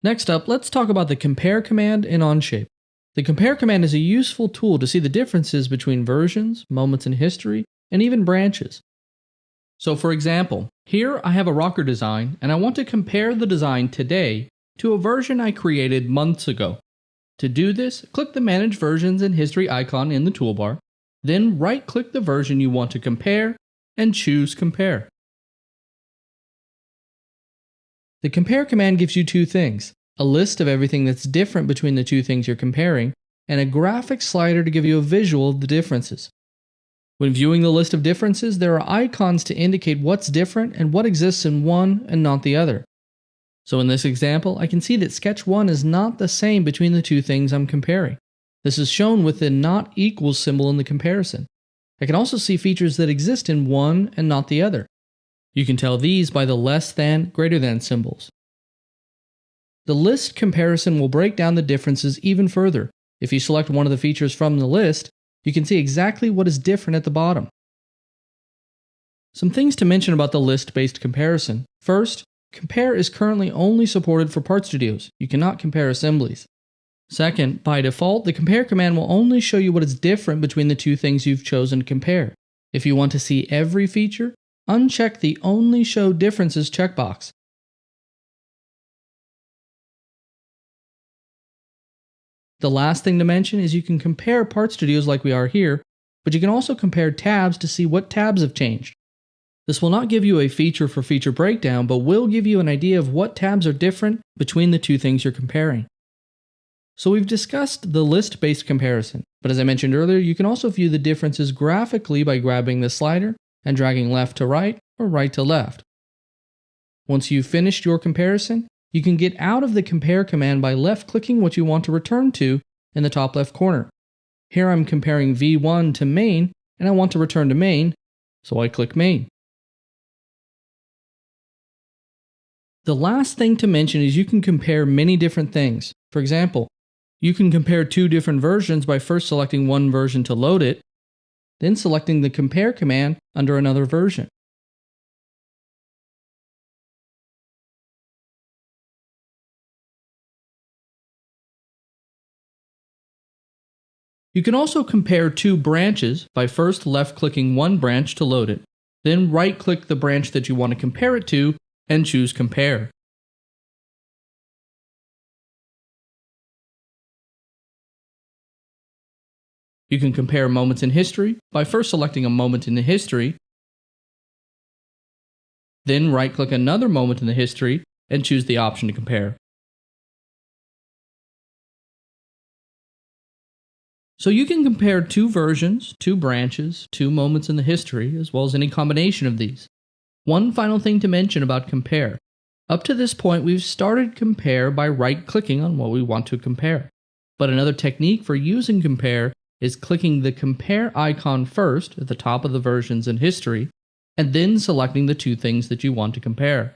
Next up, let's talk about the compare command in Onshape. The compare command is a useful tool to see the differences between versions, moments in history, and even branches. So for example, here I have a rocker design and I want to compare the design today to a version I created months ago. To do this, click the Manage Versions and History icon in the toolbar, then right-click the version you want to compare and choose Compare. The compare command gives you two things: a list of everything that's different between the two things you're comparing, and a graphic slider to give you a visual of the differences. When viewing the list of differences, there are icons to indicate what's different and what exists in one and not the other. So in this example, I can see that sketch 1 is not the same between the two things I'm comparing. This is shown with the not equals symbol in the comparison. I can also see features that exist in one and not the other. You can tell these by the less than, greater than symbols. The list comparison will break down the differences even further. If you select one of the features from the list, you can see exactly what is different at the bottom. Some things to mention about the list-based comparison. First, compare is currently only supported for part studios. You cannot compare assemblies. Second, by default, the compare command will only show you what is different between the two things you've chosen to compare. If you want to see every feature, uncheck the Only Show Differences checkbox. The last thing to mention is you can compare part studios like we are here, but you can also compare tabs to see what tabs have changed. This will not give you a feature-for-feature breakdown, but will give you an idea of what tabs are different between the two things you're comparing. So we've discussed the list-based comparison, but as I mentioned earlier, you can also view the differences graphically by grabbing the slider and dragging left to right or right to left. Once you've finished your comparison, you can get out of the compare command by left-clicking what you want to return to in the top left corner. Here I'm comparing V1 to main, and I want to return to main, so I click main. The last thing to mention is you can compare many different things. For example, you can compare two different versions by first selecting one version to load it, then selecting the compare command under another version. You can also compare two branches by first left-clicking one branch to load it, then right-click the branch that you want to compare it to and choose Compare. You can compare moments in history by first selecting a moment in the history, then right-click another moment in the history and choose the option to compare. So you can compare two versions, two branches, two moments in the history, as well as any combination of these. One final thing to mention about compare. Up to this point, we've started compare by right-clicking on what we want to compare. But another technique for using compare is clicking the compare icon first at the top of the versions in history, and then selecting the two things that you want to compare.